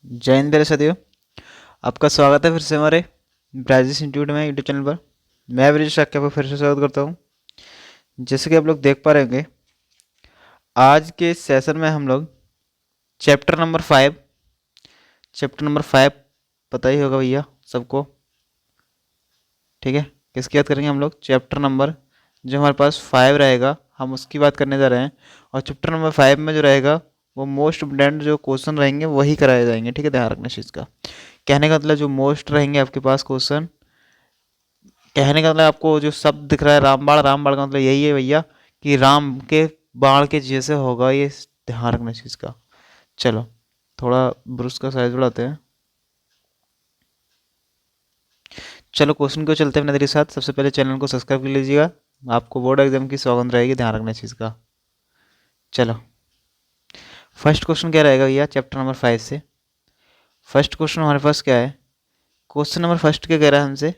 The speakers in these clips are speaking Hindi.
जय हिंद मेरे साथियों। आपका स्वागत है फिर से हमारे ब्राजिस इंस्टीट्यूट में यूट्यूब चैनल पर। मैं ब्रिजेश आपका फिर से स्वागत करता हूं। जैसे कि आप लोग देख पा रहे होंगे, आज के इस सेशन में हम लोग चैप्टर नंबर 5 पता ही होगा भैया सबको, ठीक है। किसकी बात करेंगे हम लोग? चैप्टर नंबर जो हमारे पास 5 रहेगा, हम उसकी बात करने जा रहे हैं। और चैप्टर नंबर 5 में जो रहेगा वो मोस्ट इम्पोर्टेंट जो क्वेश्चन रहेंगे वही कराए जाएंगे, ठीक है। ध्यान रखना इस चीज़ का। कहने का मतलब जो मोस्ट रहेंगे आपके पास क्वेश्चन, कहने का मतलब आपको जो शब्द दिख रहा है रामबाण, रामबाण का मतलब यही है भैया कि राम के बाण के जैसे होगा ये। ध्यान रखना इस चीज़ का। चलो थोड़ा ब्रुश का साइज बढ़ाते हैं। चलो क्वेश्चन को चलते हैं अपने साथ। सबसे पहले चैनल को सब्सक्राइब कर लीजिएगा, आपको बोर्ड एग्जाम की सौगंध रहेगी। ध्यान रखना इस चीज़ का। चलो फर्स्ट क्वेश्चन क्या रहेगा भैया चैप्टर नंबर 5 से? फर्स्ट क्वेश्चन हमारे पास क्या है? क्वेश्चन नंबर फर्स्ट क्या कह रहा है हमसे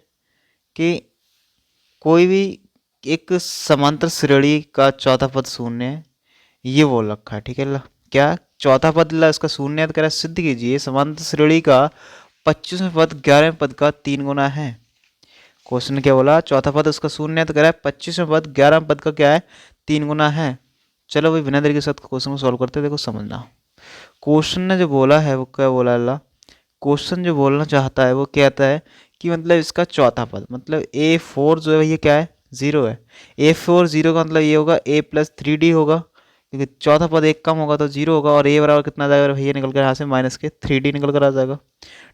कि कोई भी एक समांतर श्रेणी का चौथा पद शून्य है, ये बोल रखा है, ठीक है। क्या चौथा पद ला इसका शून्य है, तो कह रहा है सिद्ध कीजिए समांतर श्रेणी का 25वें पद 11वें पद का 3 गुना है। क्वेश्चन क्या बोला? चौथा पद उसका शून्य है, तो कह रहा है 25वें पद 11वें पद का क्या है? 3 गुना है। चलो भाई बिना देरी के साथ क्वेश्चन को सॉल्व करते हैं। देखो समझना, क्वेश्चन ने जो बोला है वो क्या बोला अल्लाह, क्वेश्चन जो बोलना चाहता है वो कहता है कि मतलब इसका चौथा पद मतलब A4 जो है ये क्या है? 0 है। A4 0 का मतलब ये होगा A प्लस 3D होगा, क्योंकि चौथा पद एक कम होगा तो 0 होगा। और A बराबर कितना आ जाएगा भैया? निकल कर यहाँ से माइनस के 3D निकल कर आ जाएगा,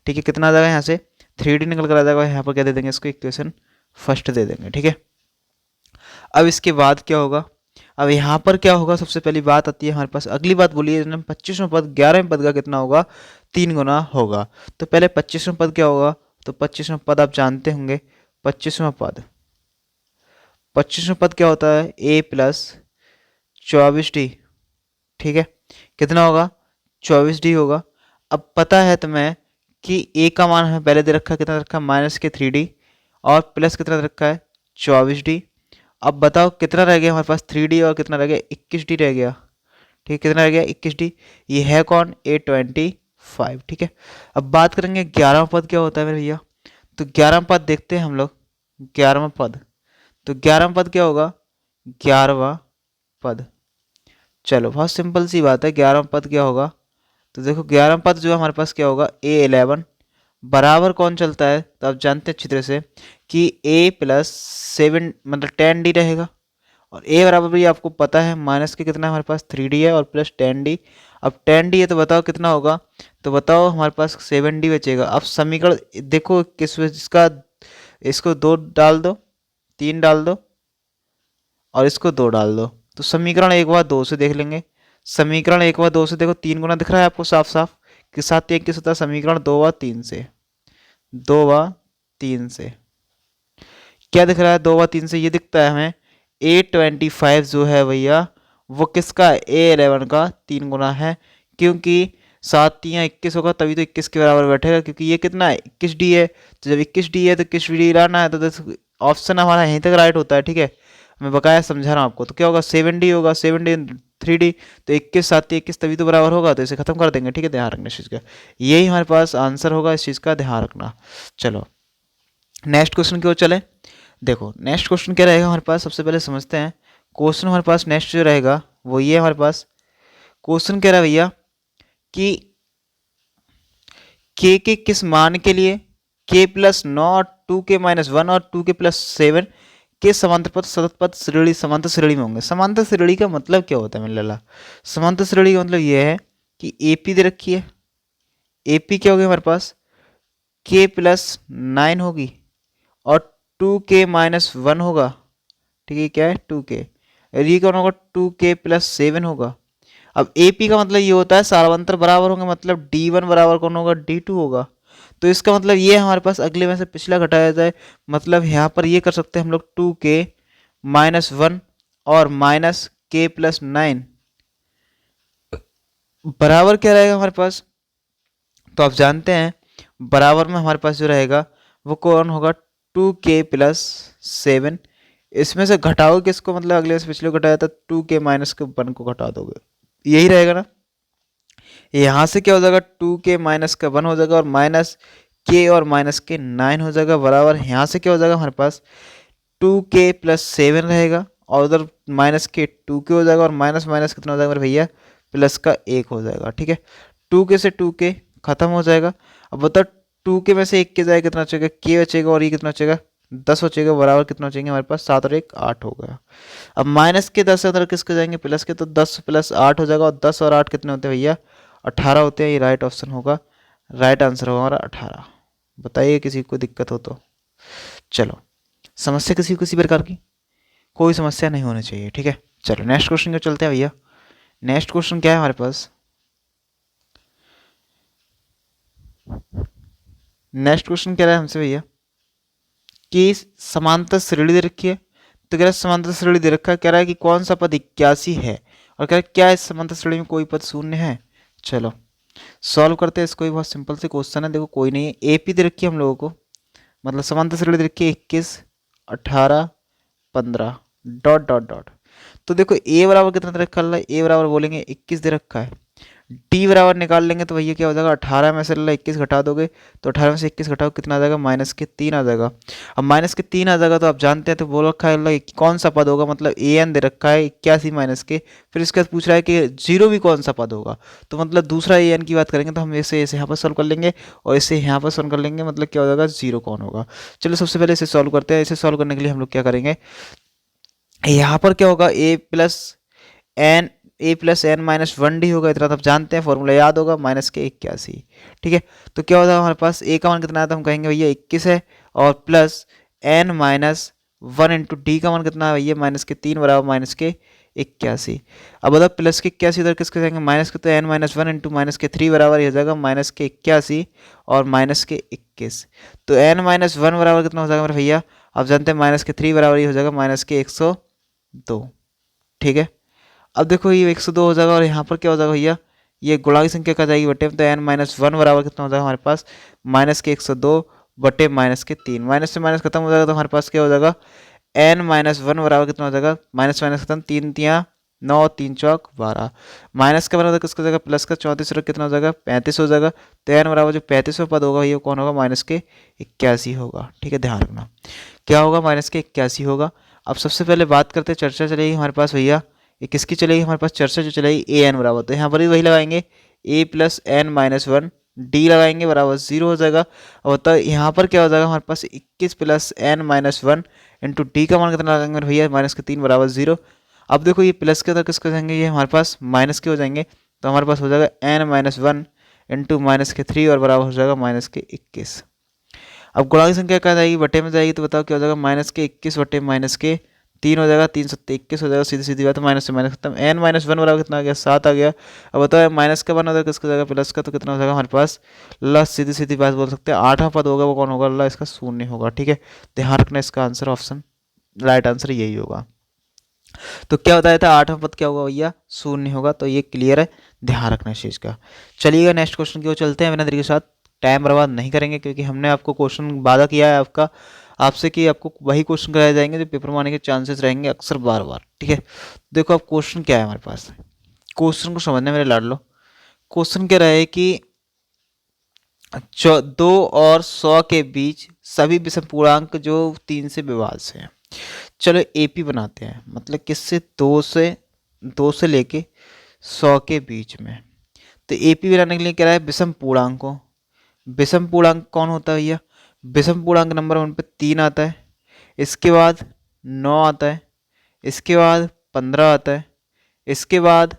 ठीक है। कितना आ जाएगा यहाँ से? 3D निकल कर आ जाएगा। यहाँ पर क्या दे देंगे इसको? इक्वेशन फर्स्ट दे देंगे, ठीक है। अब इसके बाद क्या होगा? अब यहाँ पर क्या होगा? सबसे पहली बात आती है हमारे पास, अगली बात बोलिए 25वें पद 11वें पद का कितना होगा? 3 गुना होगा। तो पहले 25वें पद क्या होगा? तो 25वें पद आप जानते होंगे। 25वें पद 25वें पद क्या होता है? A प्लस 24D, ठीक है। कितना होगा? 24D होगा। अब पता है तुम्हें कि A का मान हमें पहले दे रखा है, कितना दे रखा है? माइनस के 3D, और प्लस कितना दे रखा है? 24D। अब बताओ कितना रह गया हमारे पास? 3D और कितना रह गया? 21D रह गया, ठीक है। कितना रह गया? 21D। ये है कौन? A25, ठीक है। अब बात करेंगे 11वां पद क्या होता है मेरे भैया। तो 11वां पद देखते हैं हम लोग। 11वां पद, तो 11वां पद क्या होगा? 11वां पद, चलो बहुत सिंपल सी बात है। 11वां पद क्या होगा? तो देखो 11वां पद जो है हमारे पास क्या होगा? A11 बराबर कौन चलता है? तो आप जानते हैं अच्छी तरह से कि A प्लस 7 मतलब 10D रहेगा। और A बराबर भी आपको पता है माइनस के कितना हमारे पास? 3D है, और प्लस 10D। अब 10D है तो बताओ कितना होगा? तो बताओ हमारे पास 7D बचेगा। अब समीकरण देखो किस इसका, इसको 2 डाल दो, 3 डाल दो, और इसको 2 डाल दो। तो समीकरण एक बार 2 से देख लेंगे। समीकरण एक बार 2 से देखो, 3 गुना दिख रहा है आपको साफ साफ कि 7 1 किस होता है? समीकरण 2 बार 3 से, 2 बार 3 से क्या दिख रहा है? 2 बार 3 से ये दिखता है हमें A25 जो है भैया वो किसका? A11 का 3 गुना है। क्योंकि 7 3 21 होगा, तभी तो 21 के बराबर बैठेगा, क्योंकि ये कितना है? 21D है। तो जब 21D है तो 21D लाना है, तो ऑप्शन हमारा यहीं तक राइट होता है, ठीक है। मैं बकाया समझा रहा हूँ आपको। तो क्या होगा? 7D होगा, 7D 3D, तो 21 7 21 तभी तो बराबर होगा, तो इसे खत्म कर देंगे, ठीक है। ध्यान रखना इस चीज़ का, यही हमारे पास आंसर होगा, इस चीज़ का ध्यान रखना। चलो नेक्स्ट क्वेश्चन की ओर चले। देखो नेक्स्ट क्वेश्चन क्या रहेगा हमारे पास, सबसे पहले समझते हैं। क्वेश्चन हमारे पास नेक्स्ट जो रहेगा वो ये हमारे पास क्वेश्चन कह रहा है भैया कि के किस मान के लिए k प्लस 9 और 2k माइनस 1 और 2k प्लस 7 के समांतर पद सतत पद श्रेणी समांतर श्रेणी में होंगे। समांतर श्रेणी का मतलब क्या होता है मेरे लाला? समांतर श्रेणी का मतलब ये है कि AP दे रखी है। AP क्या होगी हमारे पास? k प्लस 9 होगी, और 2k माइनस 1 होगा, ठीक है। क्या है? 2k। और ये कौन होगा? 2k प्लस 7 होगा। अब AP का मतलब ये होता है सारांतर बराबर होंगे, मतलब D1 बराबर कौन होगा? D2 होगा। तो इसका मतलब ये हमारे पास अगले में से पिछला घटाया जाए, मतलब यहाँ पर ये कर सकते हैं हम लोग 2k माइनस 1 और माइनस k प्लस 9 बराबर क्या रहेगा हमारे पास? तो आप जानते हैं बराबर में हमारे पास जो रहेगा वो कौन होगा? 2k plus 7। इसमें से घटाओगे किसको? मतलब अगले से पिछले को घटाया था 2k माइनस के 1 को घटा दोगे, यही रहेगा ना। यहाँ से क्या हो जाएगा 2k माइनस का 1 हो जाएगा और माइनस k और माइनस के 9 हो जाएगा बराबर यहाँ से क्या हो जाएगा हमारे पास 2k प्लस 7 रहेगा और उधर माइनस के 2k हो जाएगा और माइनस माइनस कितना हो जाएगा मेरे भैया प्लस का 1 हो जाएगा। ठीक है, 2k से 2k खत्म हो जाएगा। अब बताओ 2k में से 1 के जाएगा कितना बचेगा k बचेगा और ये कितना बचेगा 10 बचेगा बराबर कितना बचेंगे हमारे पास 7 और 1 8 हो गया। अब माइनस के 10 अंदर किसके जाएंगे प्लस के, तो 10 प्लस 8 हो जाएगा और 10 और 8 कितने होते हैं भैया 18 होते हैं। ये राइट ऑप्शन होगा, राइट आंसर होगा हमारा 18। बताइए किसी को दिक्कत हो तो। चलो, समस्या किसी को किसी प्रकार की कोई समस्या नहीं होनी चाहिए। ठीक है, चलो नेक्स्ट क्वेश्चन को चलते हैं भैया। नेक्स्ट क्वेश्चन क्या है हमारे पास, नेक्स्ट क्वेश्चन कह रहा है हमसे भैया कि समांतर श्रेणी दे रखी है। तो कह रहा है समांतर श्रेणी दे रखा है, कह रहा है कि कौन सा पद 81 है और कह रहा है क्या इस समांतर श्रेणी में कोई पद शून्य है। चलो सॉल्व करते हैं इसको, भी बहुत सिंपल से क्वेश्चन है। देखो कोई नहीं है, एपी दे रखी है हम लोगों को, मतलब समांतर श्रेणी दे रखी है 21 18 15 डॉट डॉट डॉट। तो देखो ए बराबर कितना दे रखा है, ए बराबर बोलेंगे 21 दे रखा है। डी बराबर निकाल लेंगे तो भैया क्या हो जाएगा 18 में से 21 घटा दोगे तो 18 में से 21 घटाओ कितना आ जाएगा माइनस के 3 आ जाएगा। अब माइनस के 3 आ जाएगा तो आप जानते हैं, तो बोल रखा है कौन सा पद होगा, मतलब ए एन दे रखा है 81 माइनस के, फिर इसके बाद पूछ रहा है कि जीरो भी कौन सा पद होगा। तो मतलब दूसरा ए एन की बात करेंगे तो हम इसे यहाँ पर सॉल्व कर लेंगे और इसे यहाँ पर सॉल्व कर लेंगे, मतलब क्या हो जाएगा जीरो कौन होगा। चलो सबसे पहले इसे सॉल्व करते हैं। इसे सॉल्व करने के लिए हम लोग क्या करेंगे, यहाँ पर क्या होगा ए प्लस एन माइनस 1 डी होगा, इतना तो आप जानते हैं, फॉर्मूला याद होगा माइनस के 81। ठीक है, तो क्या होगा हमारे पास ए का मान कितना आता है, हम कहेंगे भैया 21 है और plus n minus 1 into d का मान कितना है भैया माइनस के 3 बराबर माइनस के 81। अब बताओ प्लस के 81 उधर किसके जाएंगे माइनस के, तो एन माइनस 1 इंटू माइनस के 3 बराबर ये हो जाएगा माइनस के 81 और माइनस के 21। तो एन माइनस 1 बराबर कितना हो जाएगा मेरे भैया, आप जानते हैं माइनस के 3 बराबर ये हो जाएगा माइनस के 102। ठीक है, अब देखो ये 102 हो जाएगा और यहाँ पर क्या हो जाएगा भैया, ये गुणा की संख्या क्या जाएगी बटे में, तो एन माइनस 1 बराबर कितना हो जाएगा हमारे पास माइनस के 102 बटे माइनस के 3। माइनस से माइनस खत्म हो जाएगा तो हमारे पास क्या हो जाएगा एन माइनस 1 बराबर कितना हो जाएगा, माइनस माइनस खत्म, 3 तियाँ 9 3 चौक 12, माइनस का बराबर किसका हो जाएगा प्लस का, 34 कितना हो जाएगा 35 हो जाएगा। तो एन बराबर जो 35वां पद होगा भैया कौन होगा माइनस के 81 होगा। ठीक है, ध्यान रखना क्या होगा माइनस के 81 होगा। अब सबसे पहले बात करते हैं, चर्चा चलेगी हमारे पास भैया, ये किसकी चलेगी हमारे पास चर्चा जो चलेगी ए एन बराबर, तो यहाँ पर भी वही लगाएंगे ए प्लस एन माइनस 1 डी लगाएंगे बराबर 0 हो जाएगा। और तो यहाँ पर क्या हो जाएगा हमारे पास 21 plus n minus 1 into d का मान कितना लगाएंगे भैया माइनस के 3 बराबर 0। अब देखो ये प्लस के अंदर किसके हो जाएंगे, ये हमारे पास माइनस के हो जाएंगे, तो हमारे पास हो जाएगा एन माइनस 1 इंटू माइनस के 3 और बराबर हो जाएगा माइनस के 21। अब गुणा की संख्या क्या जाएगी बटे में जाएगी, तो बताओ क्या हो जाएगा माइनस के 21 बटे माइनस के 3 हो जाएगा, 3 सत्ते 21 हो जाएगा, सीधी सीधी बात है माइनस से माइनस खत्म। एन माइनस 1 बराबर कितना आ गया 7 आ गया। अब बताओ माइनस का 1 हो जाएगा किसका जाएगा प्लस का, तो कितना हो जाएगा हमारे पास ला, सीधी सीधी बात बोल सकते हैं 8वां पद होगा वो कौन होगा ला, इसका शून्य होगा। ठीक है, ध्यान रखना इसका आंसर ऑप्शन राइट आंसर यही होगा। तो क्या बताया था 8वां पद क्या होगा भैया शून्य होगा, तो ये क्लियर है, ध्यान रखना इस चीज़ का। चलिएगा नेक्स्ट क्वेश्चन की ओर चलते हैं, बिना देरी के साथ टाइम बर्बाद नहीं करेंगे क्योंकि हमने आपको क्वेश्चन वादा किया है आपसे कि आपको वही क्वेश्चन कराए जाएंगे जो पेपर में आने के चांसेस रहेंगे अक्सर बार बार। ठीक है, देखो अब क्वेश्चन क्या है हमारे पास, क्वेश्चन को समझने मेरे लाड लो। क्वेश्चन क्या रहा है कि 2 और 100 के बीच सभी विषम पूर्णांक जो 3 से विभाज्य हैं। चलो एपी बनाते हैं, मतलब किससे 2 से लेके 100 के बीच में। तो एपी बनाने के लिए क्या है विषम पूर्णांकों, विषम पूर्णांक कौन होता है भैया, विषम पूर्णांक नंबर 1 पे 3 आता है, इसके बाद 9 आता है, इसके बाद 15 आता है, इसके बाद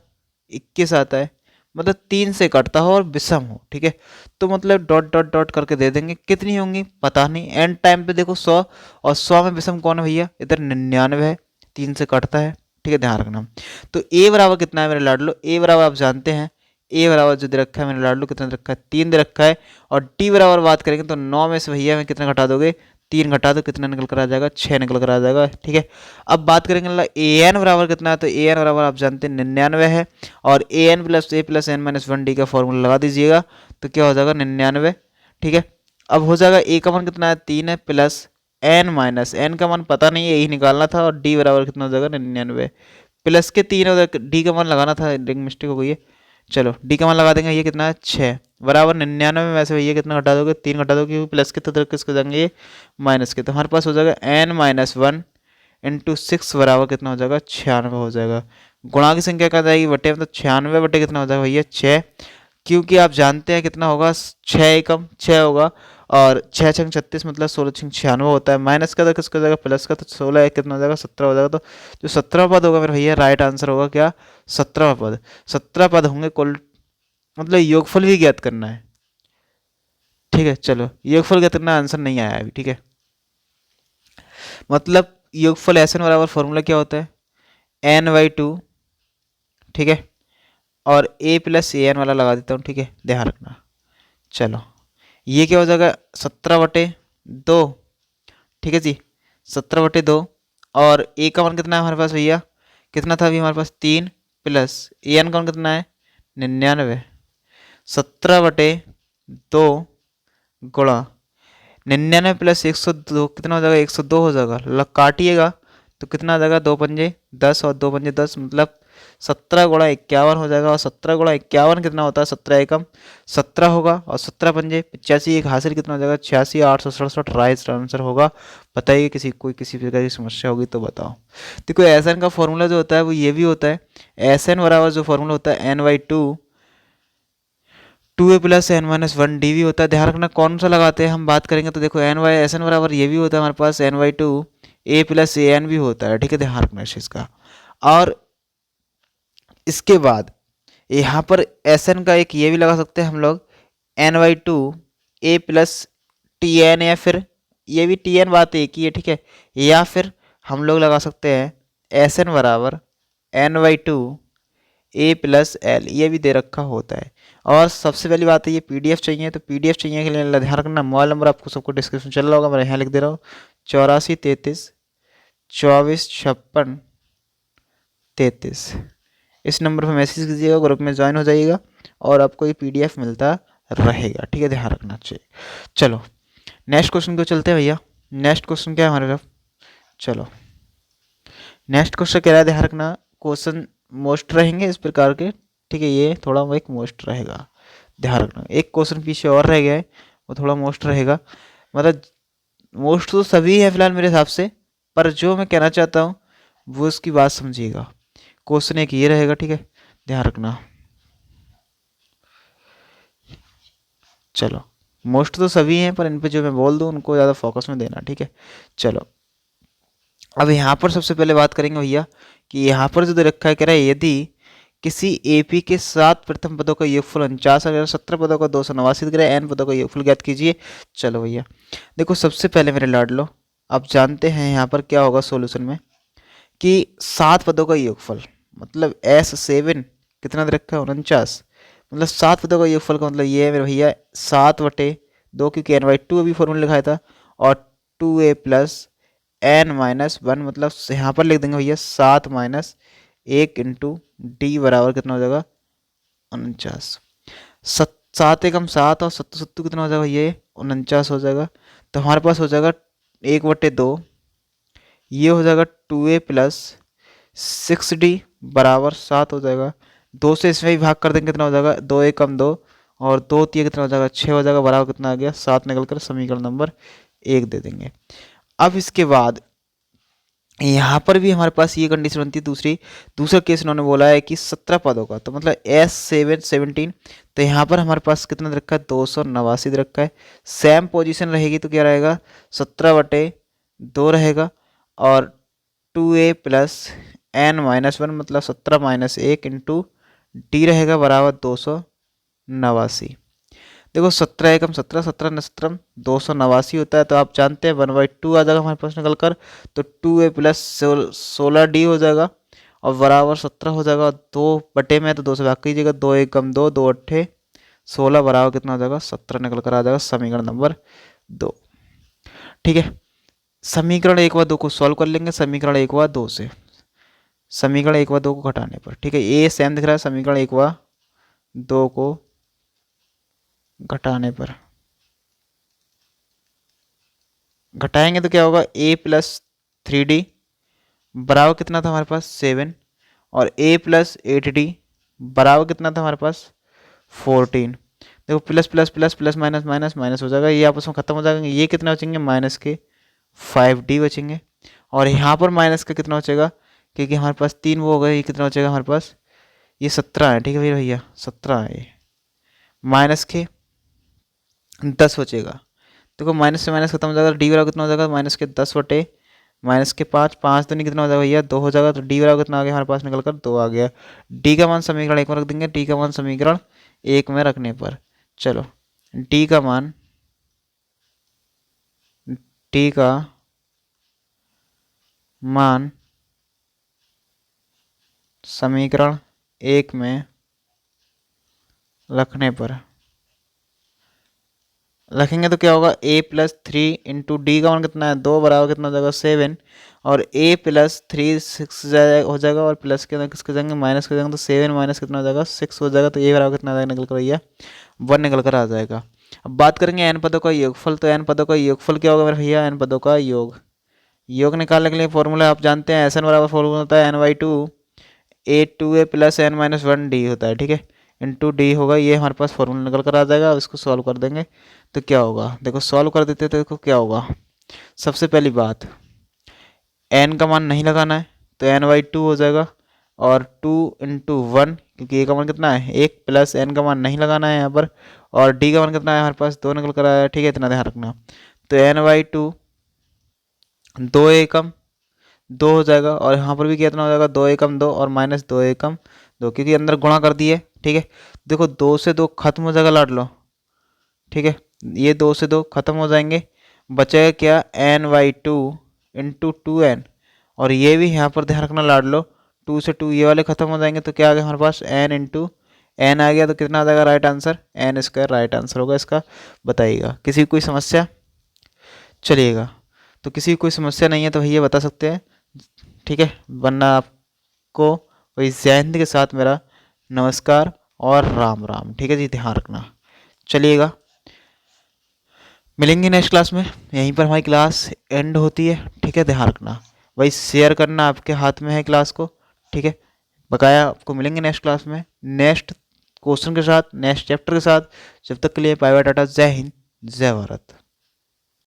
21 आता है, मतलब 3 से कटता हो और विषम हो। ठीक है, तो मतलब डॉट डॉट डॉट करके दे देंगे, कितनी होंगी पता नहीं, एंड टाइम पे देखो 100 और 100 में विषम कौन है भैया, इधर 99 है, 3 से कटता है। ठीक है, ध्यान रखना। तो ए बराबर कितना है मेरे लाडलो, ए बराबर आप जानते हैं, ए बराबर जो दे रखा है मेरे लाडलो कितना दे रखा है 3 दे रखा है। और डी बराबर बात करेंगे तो 9 में से भैया में कितना घटा दोगे 3 घटा दो, कितना निकल कर आ जाएगा 6 निकल कर आ जाएगा। ठीक है, अब बात करेंगे ए एन बराबर कितना है, तो ए एन बराबर आप जानते हैं 99 है, और a n plus n minus 1 d का फॉर्मूला लगा दीजिएगा तो क्या हो जाएगा 99। ठीक है, अब हो जाएगा ए का मान कितना है 3 है, प्लस एन माइनस एन का मान पता नहीं है यही निकालना था, और डी बराबर कितना हो जाएगा 99 प्लस के 3 डी का मान लगाना था, मिस्टेक हो गई है। चलो डी का मान लगा देंगे, ये कितना है 6 बराबर 99 में वैसे भैया कितना घटा दोगे 3 घटा दोगे क्योंकि प्लस के तो किसको जाएंगे ये माइनस के, तो हमारे पास हो जाएगा n-1 इंटू 6 बराबर कितना हो जाएगा 96 हो जाएगा। गुणा की संख्या क्या जाएगी बटे, मतलब 96 बटे कितना हो जाएगा भैया 6, क्योंकि आप जानते हैं कितना होगा 6 एकम 6 होगा और 6 छंग 36 मतलब 16 छंग 96 होता है। माइनस का तो किसका हो जाएगा प्लस का, तो 16 कितना हो जाएगा 17 हो जाएगा। तो जो 17वां पद होगा मेरा भैया राइट आंसर होगा क्या 17वां पद। 17 पद होंगे कुल, मतलब योगफल भी ज्ञात करना है। ठीक है चलो योगफल ज्ञात करना, आंसर नहीं आया अभी। ठीक है मतलब योगफल एस एन बराबर फॉर्मूला क्या होता है n/2, ठीक है, और a प्लस ए एन वाला लगा देता हूँ। ठीक है ध्यान रखना। चलो ये क्या हो जाएगा 17/2, ठीक है जी 17/2, और a का मान कितना है हमारे पास भैया, कितना था अभी हमारे पास 3 प्लस ए एन का मान कितना है 99, 17/2 गुणा 99 प्लस 102 कितना हो जाएगा 102 हो जाएगा। काटिएगा तो कितना आ जाएगा 2 पंजे 10 और 2 पंजे 10 मतलब 17 गुणा 51 हो जाएगा। और 17 गुणा 51 कितना होता है 17 एकम 17 होगा और 17 पंजे 85, एक हासिल कितना हो जाएगा 86, 867 राइट आंसर होगा। बताइए किसी प्रकार की समस्या होगी तो बताओ। देखो एस एन का फॉर्मूला जो होता है वो ये भी होता है, एस एन बराबर जो फॉर्मूला होता है n/2 2a plus n-1 D भी होता है। ध्यान रखना कौन सा लगाते हैं हम बात करेंगे तो देखो एस एन बराबर ये भी होता है हमारे पास n/2 a plus a n भी होता है। ठीक है ध्यान रखना इस चीज़ का। और इसके बाद यहाँ पर एस एन का एक ये भी लगा सकते हैं हम लोग n/2 a plus T N, या फिर ये भी टी एन बात एक ही है। ठीक है या फिर हम लोग लगा सकते हैं एस एन बराबर n/2 ए प्लस एल, ये भी दे रखा होता है। और सबसे पहली बात है ये पीडीएफ चाहिए, तो पीडीएफ चाहिए के लिए ध्यान रखना मोबाइल नंबर आपको सबको डिस्क्रिप्शन चल रहा होगा, मैं यहाँ लिख दे रहा हूँ 84 33 24 56 33। इस नंबर पर मैसेज कीजिएगा, ग्रुप में ज्वाइन हो जाइएगा और आपको ये पीडीएफ मिलता रहेगा। ठीक है ध्यान रखना चाहिए। चलो नेक्स्ट क्वेश्चन को चलते हैं भैया। नेक्स्ट क्वेश्चन क्या है हमारे तरफ, चलो नेक्स्ट क्वेश्चन कह रहा है, ध्यान रखना क्वेश्चन मोस्ट रहेंगे इस प्रकार के। ठीक है ये थोड़ा एक मोस्ट रहेगा, ध्यान रखना। एक क्वेश्चन पीछे और रह गया है वो थोड़ा मोस्ट रहेगा, मतलब मोस्ट तो सभी है फिलहाल मेरे हिसाब से, पर जो मैं कहना चाहता हूँ वो उसकी बात समझिएगा। क्वेश्चन एक ये रहेगा, ठीक है ध्यान रखना। चलो मोस्ट तो सभी हैं पर इन पे जो मैं बोल दूँ उनको ज़्यादा फोकस में देना। ठीक है चलो अब यहाँ पर सबसे पहले बात करेंगे भैया कि यहाँ पर जो दे रखा है, कह रहा है यदि किसी एपी के 7 प्रथम पदों का योगफल 49 अगर 17 पदों का 289 दिख रहा है, एन पदों का योगफल ज्ञात कीजिए। चलो भैया देखो सबसे पहले मेरे लाड लो, आप जानते हैं यहाँ पर क्या होगा सॉल्यूशन में कि 7 पदों का योगफल मतलब S7 कितना दे रखा है 49, मतलब 7 पदों का योगफल का मतलब ये है मेरे भैया 7/2, क्योंकि n/2 अभी फॉर्मूला लिखाया था, और 2a प्लस n-1 मतलब यहाँ पर लिख देंगे भैया 7 माइनस 1 इंटू डी बराबर कितना हो जाएगा 49। 7 एकम 7 और 7 कितना हो जाएगा ये 49 हो जाएगा। तो हमारे पास हो जाएगा 1/2, ये हो जाएगा 2a प्लस 6d बराबर 7 हो जाएगा। 2 से इसमें भी भाग कर देंगे कितना हो जाएगा 2 एकम 2 और 2 3 कितना हो जाएगा 6 हो जाएगा, बराबर कितना आ गया 7 निकल कर समीकरण नंबर 1 दे देंगे। अब इसके बाद यहाँ पर भी हमारे पास ये कंडीशन बनती है दूसरा केस इन्होंने बोला है कि 17 पदों का, तो मतलब S17, तो यहाँ पर हमारे पास कितना दे रखा है 289 दे रखा है। सेम पोजीशन रहेगी तो क्या रहेगा 17/2 रहेगा और 2a प्लस n-1 मतलब 17 माइनस 1 इंटू डी रहेगा बराबर 289। देखो 17 एकम 17 17 नस्तरम 289 होता है, तो आप जानते हैं 1/2 आ जाएगा हमारे पास निकल कर, तो 2a प्लस 16d हो जाएगा और बराबर 17 हो जाएगा। 2 बटे में तो 2 से भाग कीजिएगा, 2 एकम 2 2 अट्ठे 16 बराबर कितना हो जाएगा 17 निकल कर आ जाएगा समीकरण नंबर 2। ठीक है समीकरण 1 व 2 को सॉल्व कर लेंगे, समीकरण 1 व 2 से समीकरण 1 व 2 को घटाने पर। ठीक है ये सेम दिख रहा है, समीकरण 1 व 2 को घटाने पर घटाएंगे तो क्या होगा a प्लस 3d बराबर कितना था हमारे पास 7 और a प्लस 8d बराबर कितना था हमारे पास 14। देखो plus plus plus plus minus minus minus हो जाएगा, ये आपस में खत्म हो जाएगा। ये कितना बचेंगे माइनस के 5d बचेंगे। और यहाँ पर माइनस का कितना बचेगा, क्योंकि हमारे पास 3 वो हो गए, ये कितना बचेगा हमारे पास, ये 17 है। ठीक है भैया 17 है ये, माइनस के 10 बचेगा। देखो माइनस से माइनस खत्म हो जाएगा, डी बराबर कितना हो जाएगा माइनस के 10 बटे माइनस के 5, 5 तो नहीं कितना हो जाएगा भैया 2 हो जाएगा। तो डी बराबर कितना आ गया हमारे पास निकल कर 2 आ गया। डी का मान समीकरण 1 में रख देंगे, डी का मान समीकरण 1 में रखने पर चलो डी का मान, डी का मान समीकरण 1 में रखने पर रखेंगे तो क्या होगा, a प्लस 3 इंटू डी का मान कितना है 2 बराबर कितना हो जाएगा 7, और a प्लस 3 6 हो जाएगा, और प्लस के अंदर किसके जाएंगे माइनस के जाएंगे, तो 7 माइनस कितना हो जाएगा 6 हो जाएगा। तो a बराबर कितना आ जाएगा निकल कर भैया 1 निकल कर आ जाएगा। अब बात करेंगे n पदों का योगफल। तो n पदों का योगफल क्या होगा मेरे भैया, n पदों का योग निकालने के लिए फॉर्मूला आप जानते हैं, Sn बराबर फॉर्मूला होता है n/2 a2a plus n minus 1d होता है। ठीक है इंटू डी होगा, ये हमारे पास फॉर्मूला निकल कर आ जाएगा। अब इसको सॉल्व कर देंगे तो क्या होगा, देखो सॉल्व कर देते तो देखो क्या होगा। सबसे पहली बात n का मान नहीं लगाना है, तो n/2 हो जाएगा, और 2 इंटू 1 क्योंकि a का मान कितना है 1, प्लस n का मान नहीं लगाना है यहाँ पर, और d का मान कितना है हमारे पास 2 निकल कर आया। ठीक है इतना ध्यान रखना। तो n/2 2 एकम 2 हो जाएगा, और यहाँ पर भी कितना हो जाएगा 2 एकम 2 और माइनस 2 एकम 2, क्योंकि अंदर गुणा कर दिए। ठीक है देखो 2 से 2 खत्म हो जाएगा लाड लो। ठीक है ये 2 से 2 खत्म हो जाएंगे, बचेगा क्या n/2 इंटू 2n, और ये भी यहाँ पर ध्यान रखना लाड लो 2 से 2 ये वाले खत्म हो जाएंगे, तो क्या आ गया हमारे पास n इंटू n आ गया। तो कितना आ जाएगा right answer n² right answer होगा इसका। बताइएगा किसी कोई समस्या, चलिएगा तो किसी कोई समस्या नहीं है तो भैया बता सकते हैं। ठीक है वरना आपको वही जय हिंद के साथ मेरा नमस्कार और राम राम। ठीक है जी ध्यान रखना, चलिएगा मिलेंगे नेक्स्ट क्लास में, यहीं पर हमारी क्लास एंड होती है। ठीक है ध्यान रखना, वही शेयर करना आपके हाथ में है क्लास को। ठीक है बकाया आपको मिलेंगे नेक्स्ट क्लास में नेक्स्ट क्वेश्चन के साथ, नेक्स्ट चैप्टर के साथ। जब तक के लिए बाय बाय टाटा, जय हिंद जय भारत।